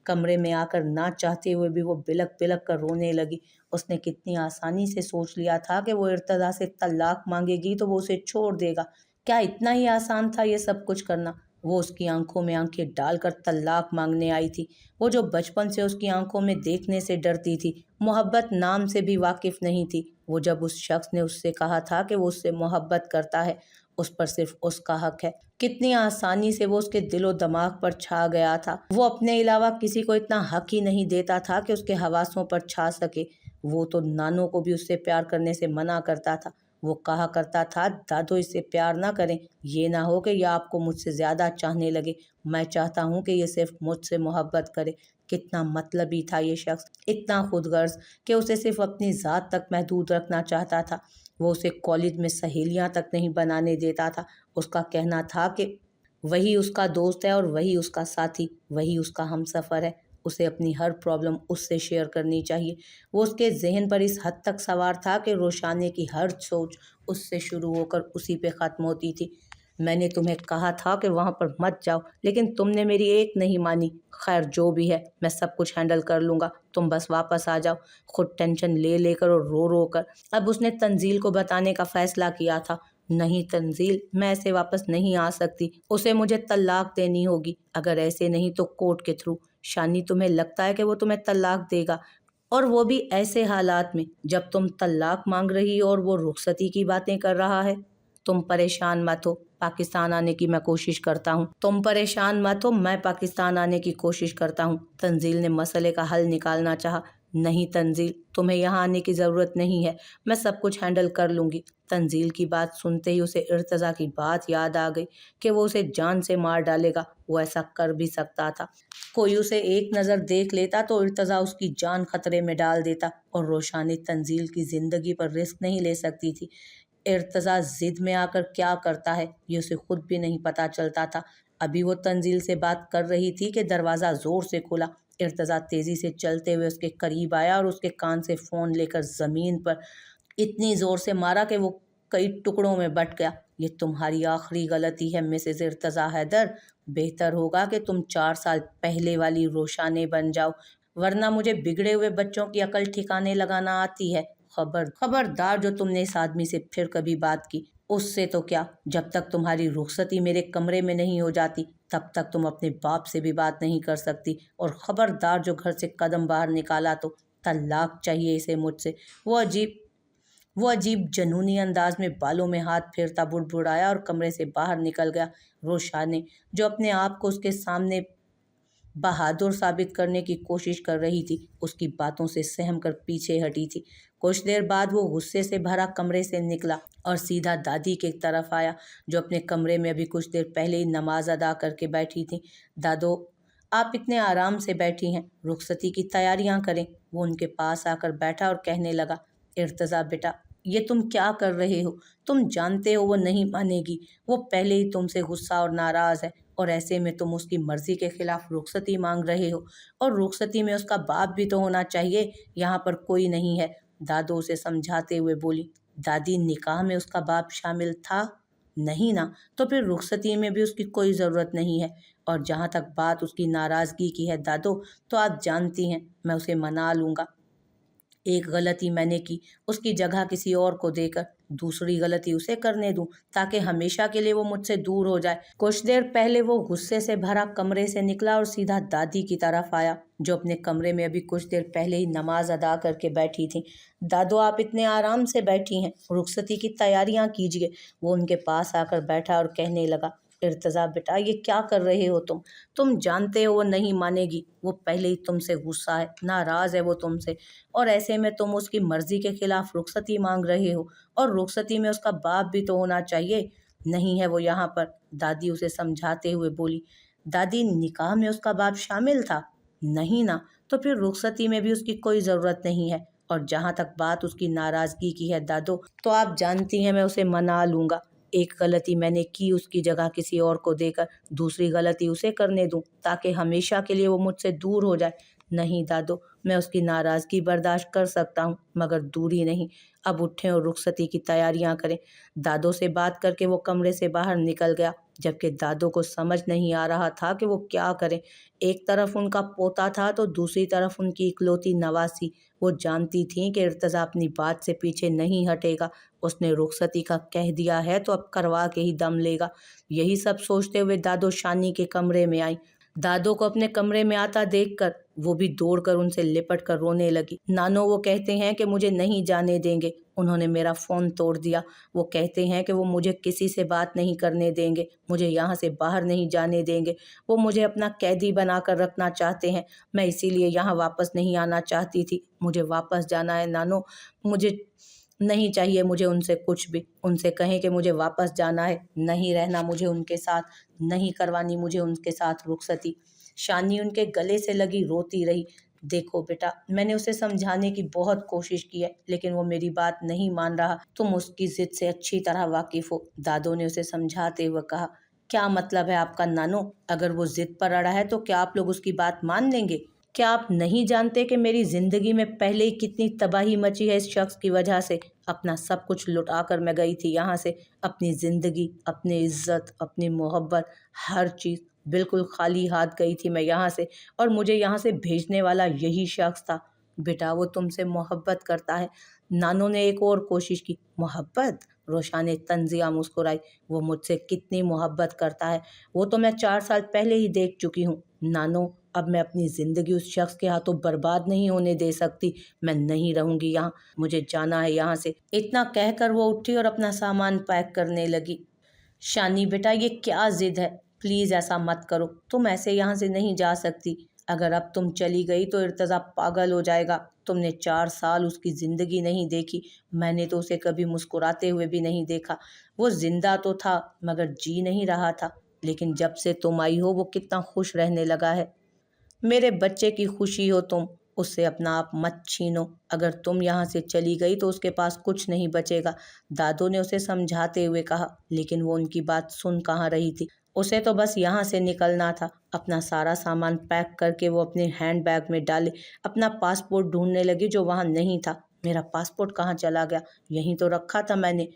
कमरे में आकर ना चाहते हुए भी वो बिलक बिलक कर रोने लगी। उसने कितनी आसानी से सोच लिया था कि वो इर्तज़ा से तलाक मांगेगी तो वो उसे छोड़ देगा। क्या इतना ही आसान था ये सब कुछ करना? वो उसकी आंखों में आंखें डालकर तलाक मांगने आई थी। वो जो बचपन से उसकी आंखों में देखने से डरती थी, मोहब्बत नाम से भी वाकिफ नहीं थी, वो जब उस शख्स ने उससे कहा था कि वो उससे मोहब्बत करता है, उस पर सिर्फ उसका हक है, कितनी आसानी से वो उसके दिलो दिमाग पर छा गया था। वो अपने अलावा किसी को इतना हक ही नहीं देता था कि उसके हवासों पर छा सके। वो तो नानों को भी उससे प्यार करने से मना करता था। वो कहा करता था, दादो इससे प्यार ना करें, ये ना हो कि यह आपको मुझसे ज़्यादा चाहने लगे। मैं चाहता हूँ कि ये सिर्फ मुझसे मोहब्बत करे। कितना मतलबी था ये शख्स, इतना खुदगर्ज कि उसे सिर्फ अपनी ज़ात तक महदूद रखना चाहता था। वो उसे कॉलेज में सहेलियां तक नहीं बनाने देता था। उसका कहना था कि वही उसका दोस्त है और वही उसका साथी, वही उसका हमसफ़र है। उसे अपनी हर प्रॉब्लम उससे शेयर करनी चाहिए। वो उसके जहन पर इस हद तक सवार था कि रोशाने की हर सोच उससे शुरू होकर उसी पे ख़त्म होती थी। मैंने तुम्हें कहा था कि वहाँ पर मत जाओ, लेकिन तुमने मेरी एक नहीं मानी। खैर जो भी है, मैं सब कुछ हैंडल कर लूँगा, तुम बस वापस आ जाओ। खुद टेंशन ले लेकर और रो रो कर अब उसने तंजील को बताने का फ़ैसला किया था। नहीं तंजील, मैं ऐसे वापस नहीं आ सकती, उसे मुझे तलाक देनी होगी। अगर ऐसे नहीं तो कोर्ट के थ्रू। शानी, तुम्हें लगता है कि वो तुम्हें तलाक देगा, और वो भी ऐसे हालात में जब तुम तलाक मांग रही हो और वो रुखसती की बातें कर रहा है? तुम परेशान मत हो, पाकिस्तान आने की मैं कोशिश करता हूँ। तुम परेशान मत हो, मैं पाकिस्तान आने की कोशिश करता हूँ। तंजील ने मसले का हल निकालना चाहा। नहीं तंजील, तुम्हें यहाँ आने की ज़रूरत नहीं है, मैं सब कुछ हैंडल कर लूँगी। तंजील की बात सुनते ही उसे इर्तज़ा की बात याद आ गई कि वो उसे जान से मार डालेगा। वो ऐसा कर भी सकता था। कोई उसे एक नज़र देख लेता तो इर्तज़ा उसकी जान खतरे में डाल देता, और रोशानी तंजील की ज़िंदगी पर रिस्क नहीं ले सकती थी। इर्तज़ा ज़िद में आकर क्या करता है ये उसे खुद भी नहीं पता चलता था। अभी वो तंजील से बात कर रही थी कि दरवाज़ा ज़ोर से खुला। इर्तज़ा तेज़ी से चलते हुए उसके करीब आया और उसके कान से फ़ोन लेकर ज़मीन पर इतनी ज़ोर से मारा कि वो कई टुकड़ों में बट गया। ये तुम्हारी आखिरी गलती है मिसेज़ इर्तज़ा हैदर। बेहतर होगा कि तुम 4 साल पहले वाली रोशाने बन जाओ, वरना मुझे बिगड़े हुए बच्चों की अकल ठिकाने लगाना आती है। खबरदार जो तुमने इस आदमी से फिर कभी बात की। उससे तो क्या, जब तक तुम्हारी रुखसती मेरे कमरे में नहीं हो जाती तब तक तुम अपने बाप से भी बात नहीं कर सकती। और खबरदार जो घर से कदम बाहर निकाला तो तलाक चाहिए इसे मुझसे। वो अजीब वो अजीब जनूनी अंदाज में बालों में हाथ फेरता बुड़बुड़ाया और कमरे से बाहर निकल गया। रोशाने, जो अपने आप को उसके सामने बहादुर साबित करने की कोशिश कर रही थी, उसकी बातों से सहम कर पीछे हटी थी। कुछ देर बाद वो गुस्से से भरा कमरे से निकला और सीधा दादी के तरफ आया, जो अपने कमरे में अभी कुछ देर पहले ही नमाज अदा करके बैठी थी। दादो, आप इतने आराम से बैठी हैं, रुखसती की तैयारियां करें। वो उनके पास आकर बैठा और कहने लगा, इर्तज़ा बेटा, ये तुम क्या कर रहे हो? तुम जानते हो वो नहीं मानेगी। वो पहले ही तुमसे गुस्सा और नाराज़ है, और ऐसे में तुम उसकी मर्जी के खिलाफ रुखसती मांग रहे हो। और रुखसती में उसका बाप भी तो होना चाहिए, यहाँ पर कोई नहीं है। दादो उसे समझाते हुए बोली। दादी, निकाह में उसका बाप शामिल था? नहीं ना, तो फिर रुखसती में भी उसकी कोई ज़रूरत नहीं है। और जहाँ तक बात उसकी नाराज़गी की है दादो, तो आप जानती हैं मैं उसे मना लूँगा। एक गलती मैंने की, उसकी जगह किसी और को देकर दूसरी गलती उसे करने दूं, ताकि हमेशा के लिए वो मुझसे दूर हो जाए। कुछ देर पहले वो गुस्से से भरा कमरे से निकला और सीधा दादी की तरफ आया, जो अपने कमरे में अभी कुछ देर पहले ही नमाज अदा करके बैठी थी। दादो, आप इतने आराम से बैठी हैं, रुखसती की तैयारियां कीजिए। वो उनके पास आकर बैठा और कहने लगा, इर्तज़ा बेटा, ये क्या कर रहे हो तुम जानते हो वो नहीं मानेगी। वो पहले ही तुमसे गुस्सा है, नाराज़ है वो तुमसे, और ऐसे में तुम उसकी मर्जी के खिलाफ रुखसती मांग रहे हो। और रुखसती में उसका बाप भी तो होना चाहिए। नहीं है वो यहाँ पर, दादी उसे समझाते हुए बोली। दादी, निकाह में उसका बाप शामिल था? नहीं ना, तो फिर रुखसती में भी उसकी कोई ज़रूरत नहीं है। और जहाँ तक बात उसकी नाराज़गी की है दादो, तो आप जानती हैं मैं उसे मना लूँगा। एक गलती मैंने की, उसकी जगह किसी और को देकर दूसरी गलती उसे करने दूं, ताकि हमेशा के लिए वो मुझसे दूर हो जाए। नहीं दादो, मैं उसकी नाराज़गी बर्दाश्त कर सकता हूँ, मगर दूरी नहीं। अब उठें और रुखसती की तैयारियां करें। दादो से बात करके वो कमरे से बाहर निकल गया, जबकि दादो को समझ नहीं आ रहा था कि वो क्या करें। एक तरफ उनका पोता था तो दूसरी तरफ उनकी इकलौती नवासी। वो जानती थी कि इर्तज़ा अपनी बात से पीछे नहीं हटेगा। उसने रुखसती का कह दिया है तो अब करवा के ही दम लेगा। यही सब सोचते हुए दादो शानी के कमरे में आई। दादो को अपने कमरे में आता देखकर वो भी दौड़कर उनसे लिपट कर रोने लगी। नानो, वो कहते हैं कि मुझे नहीं जाने देंगे। उन्होंने मेरा फ़ोन तोड़ दिया। वो कहते हैं कि वो मुझे किसी से बात नहीं करने देंगे, मुझे यहाँ से बाहर नहीं जाने देंगे। वो मुझे अपना कैदी बनाकर रखना चाहते हैं। मैं इसीलिए यहाँ वापस नहीं आना चाहती थी। मुझे वापस जाना है नानो। मुझे नहीं चाहिए मुझे उनसे कुछ भी। उनसे कहें कि मुझे वापस जाना है, नहीं रहना मुझे उनके साथ, नहीं करवानी मुझे उनके साथ रुखसती। शानी उनके गले से लगी रोती रही। देखो बेटा, मैंने उसे समझाने की बहुत कोशिश की है, लेकिन वो मेरी बात नहीं मान रहा। तुम उसकी जिद से अच्छी तरह वाकिफ हो। दादो ने उसे समझाते हुए कहा। क्या मतलब है आपका नानो? अगर वो जिद पर अड़ा है तो क्या आप लोग उसकी बात मान लेंगे? क्या आप नहीं जानते कि मेरी जिंदगी में पहले ही कितनी तबाही मची है इस शख्स की वजह से? अपना सब कुछ लुटा कर मैं गई थी यहाँ से। अपनी ज़िंदगी, अपनी इज्जत, अपनी मोहब्बत, हर चीज़ बिल्कुल खाली हाथ गई थी मैं यहाँ से। और मुझे यहाँ से भेजने वाला यही शख्स था। बेटा, वो तुमसे मोहब्बत करता है। नानो ने एक और कोशिश की। मोहब्बत? रोशाने तंजिया मुस्कुराई। वो मुझसे कितनी मोहब्बत करता है वो तो मैं 4 साल पहले ही देख चुकी हूँ। नानो, अब मैं अपनी ज़िंदगी उस शख्स के हाथों बर्बाद नहीं होने दे सकती। मैं नहीं रहूँगी यहाँ, मुझे जाना है यहाँ से। इतना कहकर वो उठी और अपना सामान पैक करने लगी। शानी बेटा, ये क्या जिद है? प्लीज़ ऐसा मत करो। तुम ऐसे यहाँ से नहीं जा सकती। अगर अब तुम चली गई तो इर्तज़ा पागल हो जाएगा। तुमने 4 साल उसकी ज़िंदगी नहीं देखी। मैंने तो उसे कभी मुस्कुराते हुए भी नहीं देखा। वो जिंदा तो था मगर जी नहीं रहा था। लेकिन जब से तुम आई हो वो कितना खुश रहने लगा है। मेरे बच्चे की खुशी हो तुम, उससे अपना आप मत छीनो। अगर तुम यहाँ से चली गई तो उसके पास कुछ नहीं बचेगा। दादो ने उसे समझाते हुए कहा, लेकिन वो उनकी बात सुन कहाँ रही थी। उसे तो बस यहाँ से निकलना था। अपना सारा सामान पैक करके वो अपने हैंड बैग में डाले। अपना पासपोर्ट ढूंढने लगी जो वहाँ नहीं था। मेरा पासपोर्ट कहाँ चला गया? यहीं तो रखा था मैंने।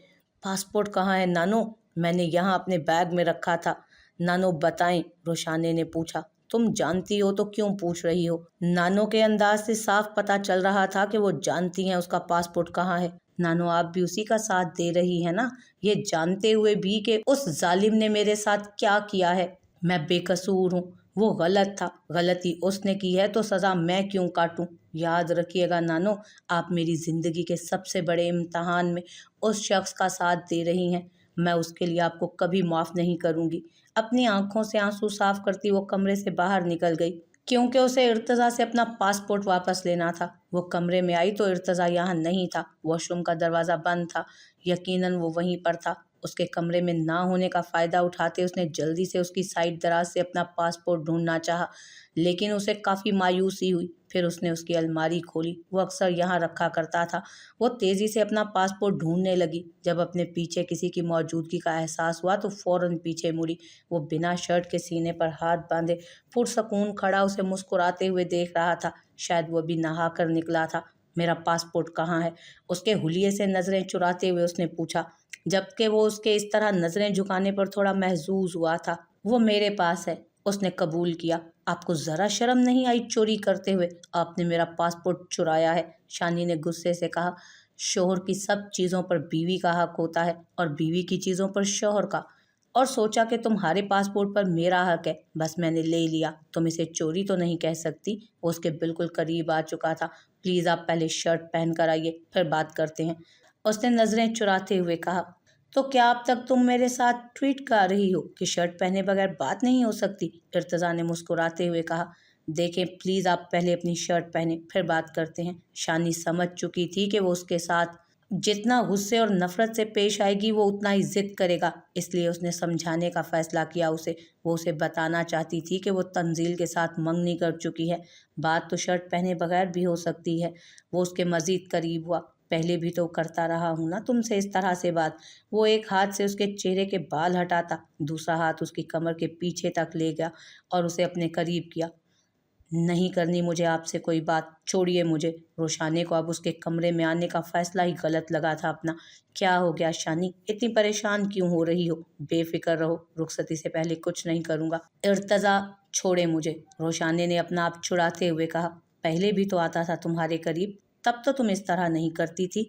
पासपोर्ट कहाँ है नानो? मैंने यहाँ अपने बैग में रखा था। नानो बताएं, रोशाने ने पूछा। तुम जानती हो तो क्यों पूछ रही हो? नानो के अंदाज से साफ पता चल रहा था कि वो जानती हैं उसका पासपोर्ट कहाँ है। नानो, आप भी उसी का साथ दे रही है ना, ये जानते हुए भी कि उस जालिम ने मेरे साथ क्या किया है। मैं बेकसूर हूँ। वो गलत था, गलती उसने की है तो सज़ा मैं क्यों काटूं? याद रखिएगा नानो, आप मेरी ज़िंदगी के सबसे बड़े इम्तहान में उस शख्स का साथ दे रही हैं। मैं उसके लिए आपको कभी माफ़ नहीं करूँगी। अपनी आंखों से आंसू साफ करती वो कमरे से बाहर निकल गई, क्योंकि उसे इर्तज़ा से अपना पासपोर्ट वापस लेना था। वो कमरे में आई तो इर्तज़ा यहाँ नहीं था। वॉशरूम का दरवाज़ा बंद था। यकीनन वो वहीं पर था। उसके कमरे में ना होने का फ़ायदा उठाते उसने जल्दी से उसकी साइड दराज से अपना पासपोर्ट ढूंढना चाहा, लेकिन उसे काफ़ी मायूसी हुई। फिर उसने उसकी अलमारी खोली, वो अक्सर यहाँ रखा करता था। वो तेज़ी से अपना पासपोर्ट ढूंढने लगी। जब अपने पीछे किसी की मौजूदगी का एहसास हुआ तो फ़ौरन पीछे मुड़ी। वो बिना शर्ट के सीने पर हाथ बांधे पुरसकून खड़ा उसे मुस्कुराते हुए देख रहा था। शायद वो भी नहा कर निकला था। मेरा पासपोर्ट कहाँ है? उसके हुलिये से नज़रें चुराते हुए उसने पूछा, जबकि वो उसके इस तरह नज़रें झुकाने पर थोड़ा महजूज हुआ था। वो मेरे पास है, उसने कबूल किया। आपको ज़रा शर्म नहीं आई चोरी करते हुए? आपने मेरा पासपोर्ट चुराया है, शानी ने गुस्से से कहा। शोहर की सब चीज़ों पर बीवी का हक होता है और बीवी की चीज़ों पर शोहर का। और सोचा कि तुम्हारे पासपोर्ट पर मेरा हक है, बस मैंने ले लिया। तुम इसे चोरी तो नहीं कह सकती। वो उसके बिल्कुल करीब आ चुका था। प्लीज़ आप पहले शर्ट पहन कर आइए, फिर बात करते हैं, उसने नज़रें चुराते हुए कहा। तो क्या अब तक तुम मेरे साथ ट्वीट कर रही हो कि शर्ट पहने बगैर बात नहीं हो सकती? इर्तज़ा ने मुस्कुराते हुए कहा। देखें, प्लीज़ आप पहले अपनी शर्ट पहने, फिर बात करते हैं। शानी समझ चुकी थी कि वो उसके साथ जितना गुस्से और नफरत से पेश आएगी वो उतना ही जिद करेगा, इसलिए उसने समझाने का फ़ैसला किया उसे। वो उसे बताना चाहती थी कि वो तंजील के साथ मंगनी कर चुकी है। बात तो शर्ट पहने बगैर भी हो सकती है। वो उसके मज़ीद करीब हुआ। पहले भी तो करता रहा हूँ ना तुमसे इस तरह से बात। वो एक हाथ से उसके चेहरे के बाल हटाता, दूसरा हाथ उसकी कमर के पीछे तक ले गया और उसे अपने करीब किया। نہیں کرنی مجھے آپ سے کوئی بات، چھوڑیے مجھے۔ روشانے کو اب اس کے کمرے میں آنے کا فیصلہ ہی غلط لگا تھا اپنا۔ کیا ہو گیا شانی، اتنی پریشان کیوں ہو رہی ہو؟ بے فکر رہو، رخصتی سے پہلے کچھ نہیں کروں گا۔ ارتضیٰ چھوڑے مجھے، روشانے نے اپنا آپ چھڑاتے ہوئے کہا۔ پہلے بھی تو آتا تھا تمہارے قریب، تب تو تم اس طرح نہیں کرتی تھی۔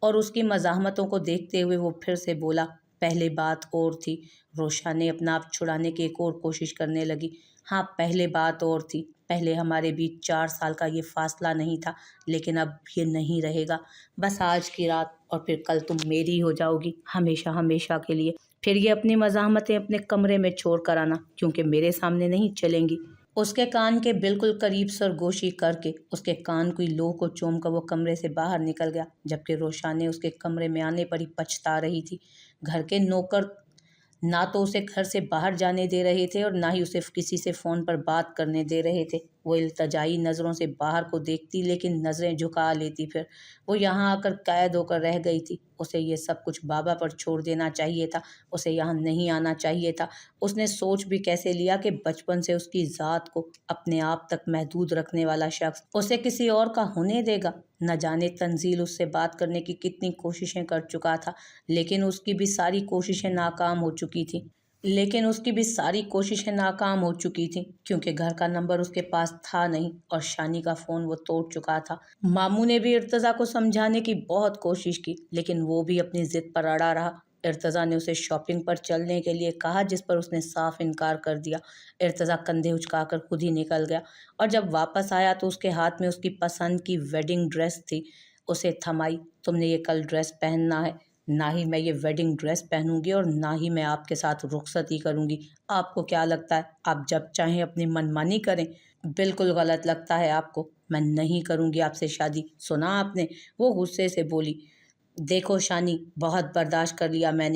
اور اس کی مزاحمتوں کو دیکھتے ہوئے وہ پھر سے بولا، پہلے بات اور تھی۔ روشانے اپنا آپ چھڑانے کی ایک اور کوشش کرنے لگی۔ ہاں، پہلے بات اور تھی، پہلے ہمارے بیچ 4 سال کا یہ فاصلہ نہیں تھا، لیکن اب یہ نہیں رہے گا۔ بس آج کی رات اور پھر کل تم میری ہو جاؤ گی، ہمیشہ ہمیشہ کے لیے۔ پھر یہ اپنی مزاحمتیں اپنے کمرے میں چھوڑ کر آنا، کیونکہ میرے سامنے نہیں چلیں گی۔ اس کے کان کے بالکل قریب سرگوشی کر کے اس کے کان کی لوح کو چوم کر وہ کمرے سے باہر نکل گیا، جبکہ روشانے اس کے کمرے میں آنے پر ہی پچھتا رہی تھی۔ گھر کے نوکر نہ تو اسے گھر سے باہر جانے دے رہے تھے اور نہ ہی اسے کسی سے فون پر بات کرنے دے رہے تھے۔ وہ التجائی نظروں سے باہر کو دیکھتی، لیکن نظریں جھکا لیتی۔ پھر وہ یہاں آ کر قید ہو کر رہ گئی تھی۔ اسے یہ سب کچھ بابا پر چھوڑ دینا چاہیے تھا، اسے یہاں نہیں آنا چاہیے تھا۔ اس نے سوچ بھی کیسے لیا کہ بچپن سے اس کی ذات کو اپنے آپ تک محدود رکھنے والا شخص اسے کسی اور کا ہونے دے گا؟ نہ جانے تنزیل اس سے بات کرنے کی کتنی کوششیں کر چکا تھا، لیکن اس کی بھی ساری کوششیں ناکام ہو چکی تھیں کیونکہ گھر کا نمبر اس کے پاس تھا نہیں اور شانی کا فون وہ توڑ چکا تھا۔ ماموں نے بھی ارتضیٰ کو سمجھانے کی بہت کوشش کی، لیکن وہ بھی اپنی ضد پر اڑا رہا۔ ارتضیٰ نے اسے شاپنگ پر چلنے کے لیے کہا، جس پر اس نے صاف انکار کر دیا۔ ارتضیٰ کندھے اچکا کر خود ہی نکل گیا اور جب واپس آیا تو اس کے ہاتھ میں اس کی پسند کی ویڈنگ ڈریس تھی۔ اسے تھمائی، تم نے یہ کل ڈریس پہننا ہے۔ نہ ہی میں یہ ویڈنگ ڈریس پہنوں گی اور نہ ہی میں آپ کے ساتھ رخصتی کروں گی۔ آپ کو کیا لگتا ہے آپ جب چاہیں اپنی منمانی کریں؟ بالکل غلط لگتا ہے آپ کو، میں نہیں کروں گی آپ سے شادی، سنا آپ نے؟ وہ غصے سے بولی۔ دیکھو شانی، بہت برداشت کر لیا میں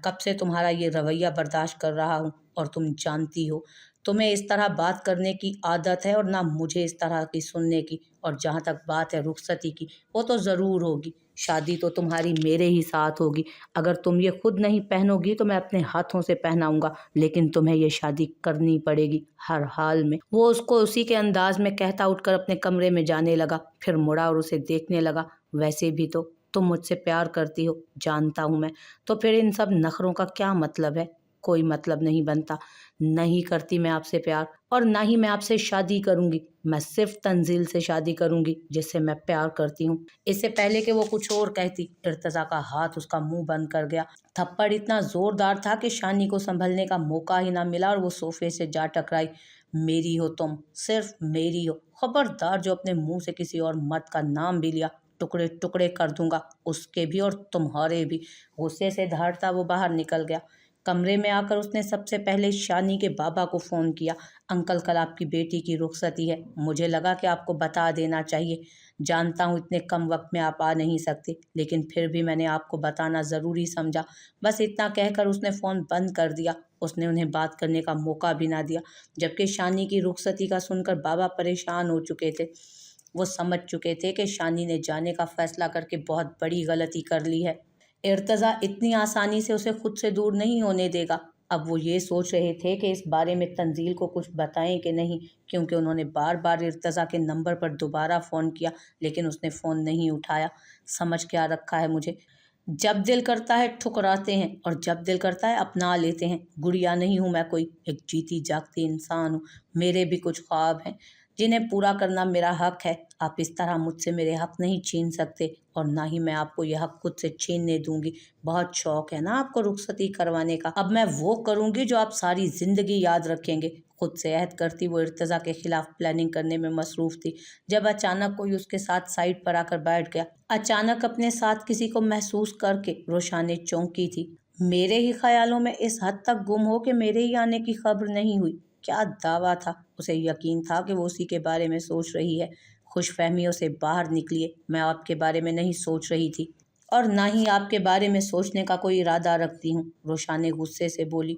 کب سے تمہارا یہ رویہ برداشت کر رہا ہوں، اور تم جانتی ہو تمہیں اس طرح بات کرنے کی عادت ہے اور نہ مجھے اس طرح کی سننے کی۔ اور جہاں تک بات ہے رخصتی کی، وہ تو ضرور ہوگی، شادی تو تمہاری میرے ہی ساتھ ہوگی۔ اگر تم یہ خود نہیں پہنو گی تو میں اپنے ہاتھوں سے پہناؤں گا، لیکن تمہیں یہ شادی کرنی پڑے گی ہر حال میں۔ وہ اس کو اسی کے انداز میں کہتا اٹھ کر اپنے کمرے میں جانے لگا، پھر مڑا اور اسے دیکھنے لگا۔ ویسے بھی تو تم مجھ سے پیار کرتی ہو، جانتا ہوں میں، تو پھر ان سب نخروں کا کیا مطلب ہے؟ کوئی مطلب نہیں بنتا۔ نہیں کرتی میں آپ سے پیار، اور نہ ہی میں آپ سے شادی کروں گی۔ میں صرف تنزیل سے شادی کروں گی، جس سے میں پیار کرتی ہوں۔ اس سے پہلے کہ وہ کچھ اور کہتی، ارتضیٰ کا ہاتھ اس کا منہ بند کر گیا۔ تھپڑ اتنا زوردار تھا کہ شانی کو سنبھلنے کا موقع ہی نہ ملا اور وہ صوفے سے جا ٹکرائی۔ میری ہو تم، صرف میری ہو، خبردار جو اپنے منہ سے کسی اور مرد کا نام بھی لیا، ٹکڑے ٹکڑے کر دوں گا، اس کے بھی اور تمہارے بھی۔ غصے سے دھاڑتا وہ باہر نکل گیا۔ کمرے میں آ کر اس نے سب سے پہلے شانی کے بابا کو فون کیا۔ انکل، کل آپ کی بیٹی کی رخصتی ہے، مجھے لگا کہ آپ کو بتا دینا چاہیے۔ جانتا ہوں اتنے کم وقت میں آپ آ نہیں سکتے، لیکن پھر بھی میں نے آپ کو بتانا ضروری سمجھا۔ بس اتنا کہہ کر اس نے فون بند کر دیا۔ اس نے انہیں بات کرنے کا موقع بھی نہ دیا، جبکہ شانی کی رخصتی کا سن کر بابا پریشان ہو چکے تھے۔ وہ سمجھ چکے تھے کہ شانی نے جانے کا فیصلہ کر کے بہت بڑی غلطی کر لی ہے۔ ارتضیٰ اتنی آسانی سے اسے خود سے دور نہیں ہونے دے گا۔ اب وہ یہ سوچ رہے تھے کہ اس بارے میں تنزیل کو کچھ بتائیں کہ نہیں، کیونکہ انہوں نے بار بار ارتضیٰ کے نمبر پر دوبارہ فون کیا، لیکن اس نے فون نہیں اٹھایا۔ سمجھ کیا رکھا ہے مجھے، جب دل کرتا ہے ٹھکراتے ہیں اور جب دل کرتا ہے اپنا لیتے ہیں۔ گڑیا نہیں ہوں میں کوئی، ایک جیتی جاگتی انسان ہوں۔ میرے بھی کچھ خواب ہیں جنہیں پورا کرنا میرا حق ہے۔ آپ اس طرح مجھ سے میرے حق نہیں چھین سکتے، اور نہ ہی میں آپ کو یہ حق خود سے چھیننے دوں گی۔ بہت شوق ہے نا آپ کو رخصتی کروانے کا، اب میں وہ کروں گی جو آپ ساری زندگی یاد رکھیں گے۔ خود سے عہد کرتی وہ ارتضیٰ کے خلاف پلاننگ کرنے میں مصروف تھی، جب اچانک کوئی اس کے ساتھ سائڈ پر آ کر بیٹھ گیا۔ اچانک اپنے ساتھ کسی کو محسوس کر کے روشانے چونکی تھی۔ میرے ہی خیالوں میں اس حد تک گم ہو کہ میرے ہی آنے کی خبر نہیں ہوئی؟ کیا دعویٰ تھا! اسے یقین تھا کہ وہ اسی کے بارے میں سوچ رہی ہے۔ خوش فہمیوں سے باہر نکلیے، میں آپ کے بارے میں نہیں سوچ رہی تھی، اور نہ ہی آپ کے بارے میں سوچنے کا کوئی ارادہ رکھتی ہوں۔ روشانے غصے سے بولی۔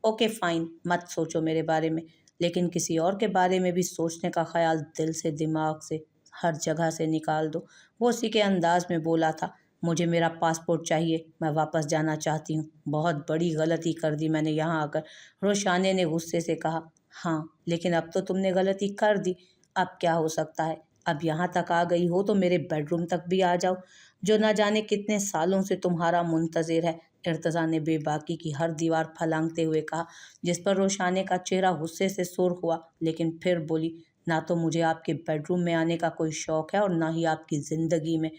اوکے فائن، مت سوچو میرے بارے میں، لیکن کسی اور کے بارے میں بھی سوچنے کا خیال دل سے، دماغ سے، ہر جگہ سے نکال دو۔ وہ اسی کے انداز میں بولا تھا۔ مجھے میرا پاسپورٹ چاہیے، میں واپس جانا چاہتی ہوں۔ بہت بڑی غلطی کر دی میں نے یہاں آ کر، روشانے نے غصے سے کہا۔ हाँ, लेकिन अब तो तुमने गलती कर दी। अब क्या हो सकता है? अब यहाँ तक आ गई हो तो मेरे बेडरूम तक भी आ जाओ, जो न जाने कितने सालों से तुम्हारा मुंतज़िर है। इर्तज़ा ने बेबाकी की हर दीवार फलांगते हुए कहा, जिस पर रोशाने का चेहरा गुस्से से सुर्ख हुआ, लेकिन फिर बोली, ना तो मुझे आपके बेडरूम में आने का कोई शौक़ है और ना ही आपकी ज़िंदगी में,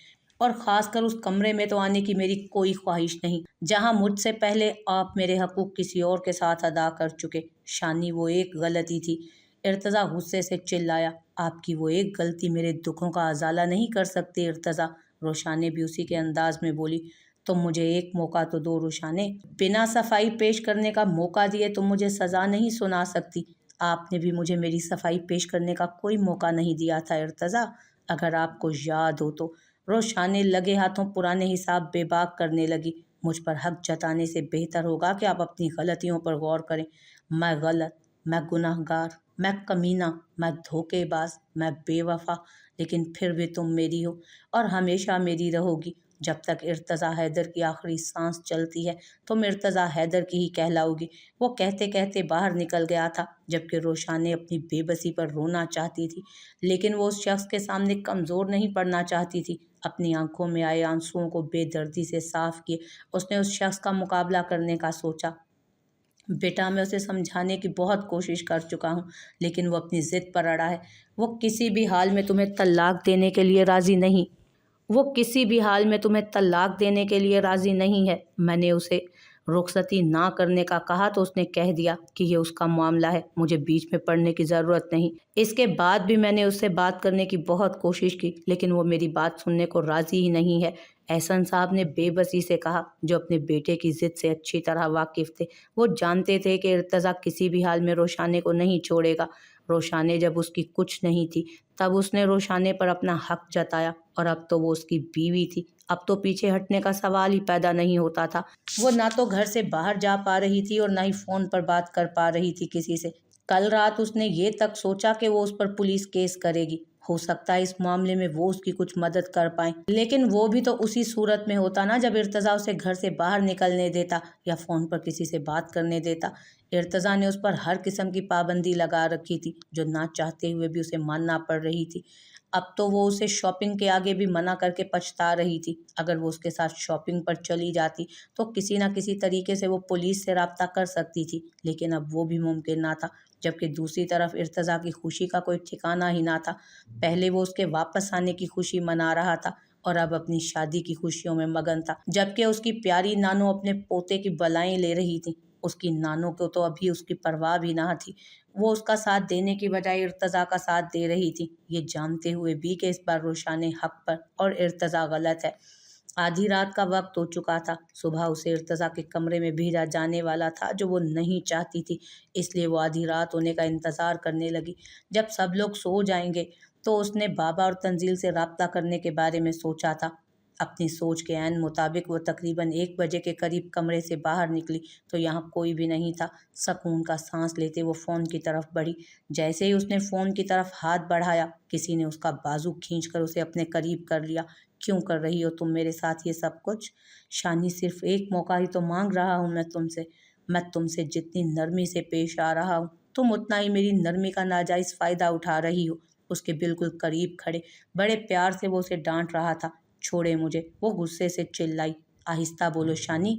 और ख़ासकर उस कमरे में तो आने की मेरी कोई ख्वाहिश नहीं, जहाँ मुझसे पहले आप मेरे हकूक़ किसी और के साथ अदा कर चुके। शानी, वो एक गलती थी। इर्तज़ा गुस्से से चिल्लाया, आपकी वो एक गलती मेरे दुखों का अज़ाला नहीं कर सकती इर्तज़ा। रोशाने भी उसी के अंदाज में बोली, तुम मुझे एक मौका तो दो रोशाने। बिना सफाई पेश करने का मौका दिए तुम मुझे सज़ा नहीं सुना सकती। आपने भी मुझे मेरी सफाई पेश करने का कोई मौका नहीं दिया था इर्तज़ा, अगर आपको याद हो तो। रोशाने लगे हाथों पुराने हिसाब बेबाक करने लगी। मुझ पर हक जताने से बेहतर होगा कि आप अपनी गलतियों पर गौर करें। मैं गलत, मैं गुनाहगार, मैं कमीना, मैं धोखेबाज, मैं बेवफा, लेकिन फिर भी तुम मेरी हो और हमेशा मेरी रहोगी। जब तक इर्तज़ा हैदर की आखिरी सांस चलती है तुम इर्तज़ा हैदर की ही कहलाओगी। वो कहते कहते बाहर निकल गया था, जबकि रोशाने अपनी बेबसी पर रोना चाहती थी, लेकिन वो उस शख्स के सामने कमज़ोर नहीं पड़ना चाहती थी। अपनी आंखों में आए आंसुओं को बेदर्दी से साफ किए उसने उस शख्स का मुकाबला करने का सोचा। बेटा, मैं उसे समझाने की बहुत कोशिश कर चुका हूँ, लेकिन वो अपनी ज़िद पर अड़ा है। वो किसी भी हाल में तुम्हें तलाक देने के लिए राज़ी नहीं। वो किसी भी हाल में तुम्हें तलाक देने के लिए राज़ी नहीं है। मैंने उसे रुखसती ना करने का कहा तो उसने कह दिया कि ये उसका मामला है, मुझे बीच में पड़ने की ज़रूरत नहीं। इसके बाद भी मैंने उससे बात करने की बहुत कोशिश की, लेकिन वो मेरी बात सुनने को राज़ी ही नहीं है। एहसन साहब ने बेबसी से कहा, जो अपने बेटे की ज़िद से अच्छी तरह वाकिफ़ थे। वो जानते थे कि इर्तज़ा किसी भी हाल में रोशाने को नहीं छोड़ेगा। रोशाने जब उसकी कुछ नहीं थी, तब उसने रोशाने पर अपना हक जताया, और अब तो वो उसकी बीवी थी। अब तो पीछे हटने का सवाल ही पैदा नहीं होता था। वो ना तो घर से बाहर जा पा रही थी और ना ही फ़ोन पर बात कर पा रही थी किसी से। कल रात उसने ये तक सोचा कि वो उस पर पुलिस केस करेगी। हो सकता है इस मामले में वो उसकी कुछ मदद कर पाएं, लेकिन वो भी तो उसी सूरत में होता ना जब इर्तज़ा उसे घर से बाहर निकलने देता या फ़ोन पर किसी से बात करने देता। इर्तज़ा ने उस पर हर किस्म की पाबंदी लगा रखी थी, जो ना चाहते हुए भी उसे मानना पड़ रही थी। अब तो वो उसे शॉपिंग के आगे भी मना करके पछता रही थी। अगर वो उसके साथ शॉपिंग पर चली जाती तो किसी न किसी तरीके से वो पुलिस से राब्ता कर सकती थी, लेकिन अब वो भी मुमकिन ना था। जबकि दूसरी तरफ इर्तज़ा की खुशी का कोई ठिकाना ही ना था। पहले वो उसके वापस आने की खुशी मना रहा था और अब अपनी शादी की खुशियों में मगन था, जबकि उसकी प्यारी नानो अपने पोते की बलाएं ले रही थी। उसकी नानो को तो अभी उसकी परवाह भी ना थी। वो उसका साथ देने की बजाय इर्तज़ा का साथ दे रही थी, ये जानते हुए भी कि इस बार रोशाने हक पर और इर्तज़ा गलत है। आधी रात का वक्त हो चुका था। सुबह उसे इर्तज़ा के कमरे में भेजा जाने वाला था, जो वो नहीं चाहती थी। इसलिए वो आधी रात होने का इंतज़ार करने लगी। जब सब लोग सो जाएंगे तो उसने बाबा और तंजील से राब्ता करने के बारे में सोचा था। अपनी सोच के ऐन मुताबिक वो तकरीबन 1 बजे के करीब कमरे से बाहर निकली तो यहाँ कोई भी नहीं था। सकून का सांस लेते वो फ़ोन की तरफ बढ़ी। जैसे ही उसने फ़ोन की तरफ हाथ बढ़ाया, किसी ने उसका बाजू खींचकर उसे अपने करीब कर लिया। क्यों कर रही हो तुम मेरे साथ ये सब कुछ? शानी, सिर्फ एक मौका ही तो मांग रहा हूँ मैं तुमसे। मैं तुमसे जितनी नरमी से पेश आ रहा हूँ, तुम उतना ही मेरी नरमी का नाजायज़ फ़ायदा उठा रही हो। उसके बिल्कुल करीब खड़े बड़े प्यार से वो उसे डांट रहा था। छोड़े मुझे, वो गुस्से से चिल्लाई। आहिस्ता बोलो शानी,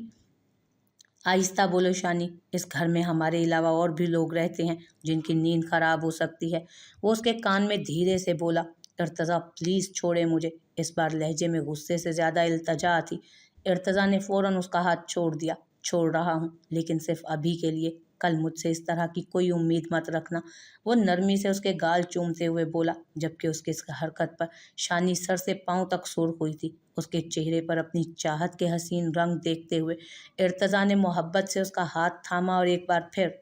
आहिस्ता बोलो शानी, इस घर में हमारे अलावा और भी लोग रहते हैं जिनकी नींद खराब हो सकती है। वो उसके कान में धीरे से बोला। इर्तज़ा, प्लीज़ छोड़े मुझे। इस बार लहजे में गुस्से से ज़्यादा इल्तजा थी। इर्तज़ा ने फ़ौरन उसका हाथ छोड़ दिया। छोड़ रहा हूँ, लेकिन सिर्फ अभी के लिए। कल मुझसे इस तरह की कोई उम्मीद मत रखना। वो नरमी से उसके गाल चूमते हुए बोला, जबकि उसकी इस हरकत पर शानी सर से पाँव तक सुर्ख हुई थी। उसके चेहरे पर अपनी चाहत के हसीन रंग देखते हुए इर्तज़ा ने मोहब्बत से उसका हाथ थामा और एक बार फिर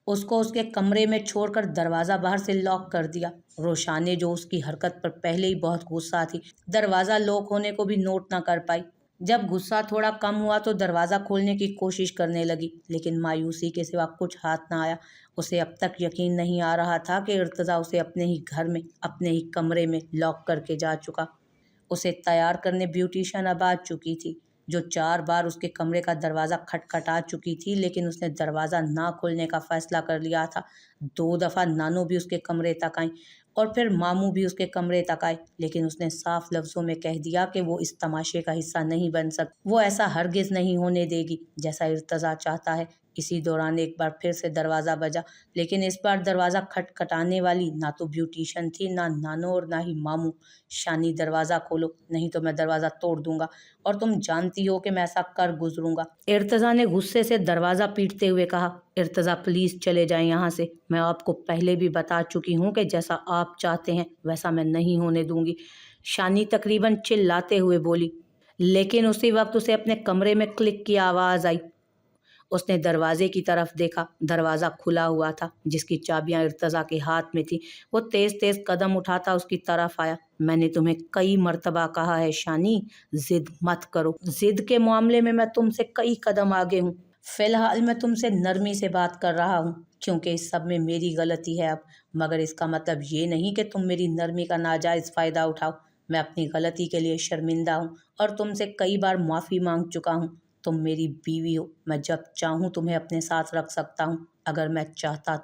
उसको उसके कमरे में छोड़कर दरवाज़ा बाहर से लॉक कर दिया। रोशाने, जो उसकी हरकत पर पहले ही बहुत गुस्सा थी, दरवाज़ा लॉक होने को भी नोट न कर पाई। जब गुस्सा थोड़ा कम हुआ तो दरवाज़ा खोलने की कोशिश करने लगी, लेकिन मायूसी के सिवा कुछ हाथ ना आया। उसे अब तक यकीन नहीं आ रहा था कि इर्तज़ा उसे अपने ही घर में, अपने ही कमरे में लॉक करके जा चुका। उसे तैयार करने ब्यूटिशियन अब आ चुकी थी। जो 4 बार उसके कमरे का दरवाज़ा खटखटा चुकी थी, लेकिन उसने दरवाज़ा ना खोलने का फ़ैसला कर लिया था। 2 दफ़ा नानू भी उसके कमरे तक आईं और फिर मामू भी उसके कमरे तक आए, लेकिन उसने साफ लफ्ज़ों में कह दिया कि वो इस तमाशे का हिस्सा नहीं बन सकती। वो ऐसा हरगिज़ नहीं होने देगी जैसा इर्तज़ा चाहता है। इसी दौरान एक बार फिर से दरवाज़ा बजा, लेकिन इस बार दरवाज़ा खटखटाने वाली ना तो ब्यूटिशन थी, ना नानो और ना ही मामू। शानी, दरवाज़ा खोलो, नहीं तो मैं दरवाज़ा तोड़ दूंगा और तुम जानती हो कि मैं ऐसा कर गुजरूंगा। इर्तज़ा ने गुस्से से दरवाज़ा पीटते हुए कहा, इर्तज़ा प्लीज़ चले जाएं यहाँ से। मैं आपको पहले भी बता चुकी हूँ कि जैसा आप चाहते हैं वैसा मैं नहीं होने दूंगी। शानी तकरीबन चिल्लाते हुए बोली, लेकिन उसी वक्त उसे अपने कमरे में क्लिक की आवाज़ आई। उसने दरवाजे की तरफ देखा। दरवाज़ा खुला हुआ था, जिसकी चाबियां इर्तज़ा के हाथ में थी। वो तेज़ तेज़ कदम उठाता उसकी तरफ आया। मैंने तुम्हें कई मर्तबा कहा है शानी, जिद मत करो। जिद के मामले में मैं तुमसे कई कदम आगे हूँ। फिलहाल मैं तुमसे नरमी से बात कर रहा हूँ, क्योंकि इस सब में मेरी गलती है अब। मगर इसका मतलब ये नहीं कि तुम मेरी नरमी का नाजायज़ फ़ायदा उठाओ। मैं अपनी गलती के लिए शर्मिंदा हूँ और तुमसे कई बार माफ़ी मांग चुका हूँ। तुम मेरी बीवी हो, मैं जब चाहूँ तुम्हें अपने साथ रख सकता हूँ। अगर मैं चाहता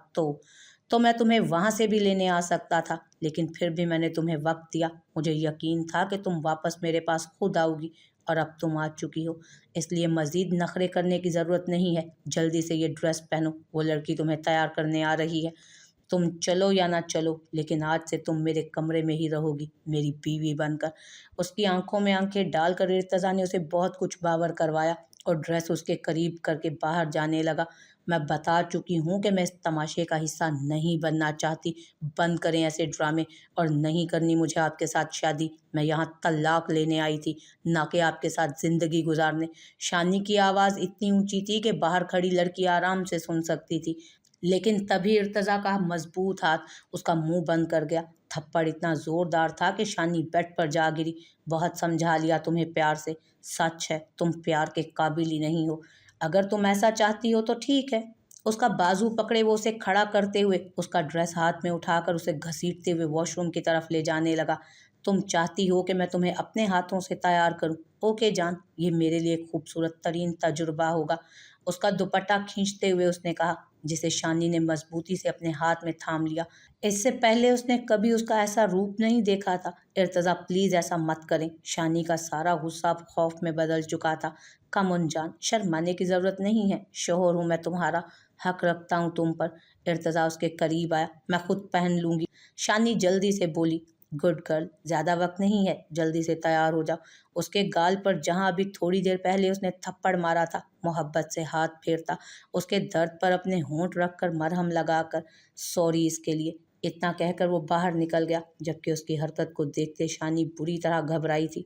तो मैं तुम्हें वहाँ से भी लेने आ सकता था, लेकिन फिर भी मैंने तुम्हें वक्त दिया। मुझे यकीन था कि तुम वापस मेरे पास खुद आओगी, और अब तुम आ चुकी हो। इसलिए मज़ीद नखरे करने की ज़रूरत नहीं है। जल्दी से ये ड्रेस पहनो, वो लड़की तुम्हें तैयार करने आ रही है। तुम चलो या ना चलो, लेकिन आज से तुम मेरे कमरे में ही रहोगी, मेरी बीवी बनकर। उसकी आंखों में आंखें डालकर इर्तज़ा ने उसे बहुत कुछ बावर करवाया और ड्रेस उसके करीब करके बाहर जाने लगा। मैं बता चुकी हूँ कि मैं इस तमाशे का हिस्सा नहीं बनना चाहती। बंद करें ऐसे ड्रामे, और नहीं करनी मुझे आपके साथ शादी। मैं यहाँ तलाक लेने आई थी, ना कि आपके साथ ज़िंदगी गुजारने। शानी की आवाज़ इतनी ऊंची थी कि बाहर खड़ी लड़की आराम से सुन सकती थी, लेकिन तभी इर्तज़ा का मजबूत हाथ उसका मुंह बंद कर गया। थप्पड़ इतना जोरदार था कि शानी बेड पर जा गिरी। बहुत समझा लिया तुम्हें प्यार से, सच है तुम प्यार के काबिल ही नहीं हो। अगर तुम ऐसा चाहती हो तो ठीक है। उसका बाजू पकड़े वो उसे खड़ा करते हुए उसका ड्रेस हाथ में उठाकर उसे घसीटते हुए वॉशरूम की तरफ ले जाने लगा। तुम चाहती हो कि मैं तुम्हें अपने हाथों से तैयार करूं? ओके जान, ये मेरे लिए खूबसूरत तरीन तजुर्बा होगा। उसका दुपट्टा खींचते हुए उसने कहा, जिसे शानी ने मजबूती से अपने हाथ में थाम लिया। इससे पहले उसने कभी उसका ऐसा रूप नहीं देखा था। इर्तज़ा प्लीज़ ऐसा मत करें। शानी का सारा गुस्सा अब खौफ में बदल चुका था। कम उन जान, शर्माने की ज़रूरत नहीं है। शोहर हूँ मैं तुम्हारा, हक रखता हूँ तुम पर। इर्तज़ा उसके करीब आया। मैं खुद पहन लूँगी, शानी जल्दी से बोली। गुड गर्ल, ज़्यादा वक्त नहीं है, जल्दी से तैयार हो जाओ। उसके गाल पर जहाँ अभी थोड़ी देर पहले उसने थप्पड़ मारा था, मोहब्बत से हाथ फेरता, उसके दर्द पर अपने होंठ रखकर मरहम लगाकर, सॉरी इसके लिए, इतना कहकर वो बाहर निकल गया। जबकि उसकी हरकत को देखते शानी बुरी तरह घबराई थी।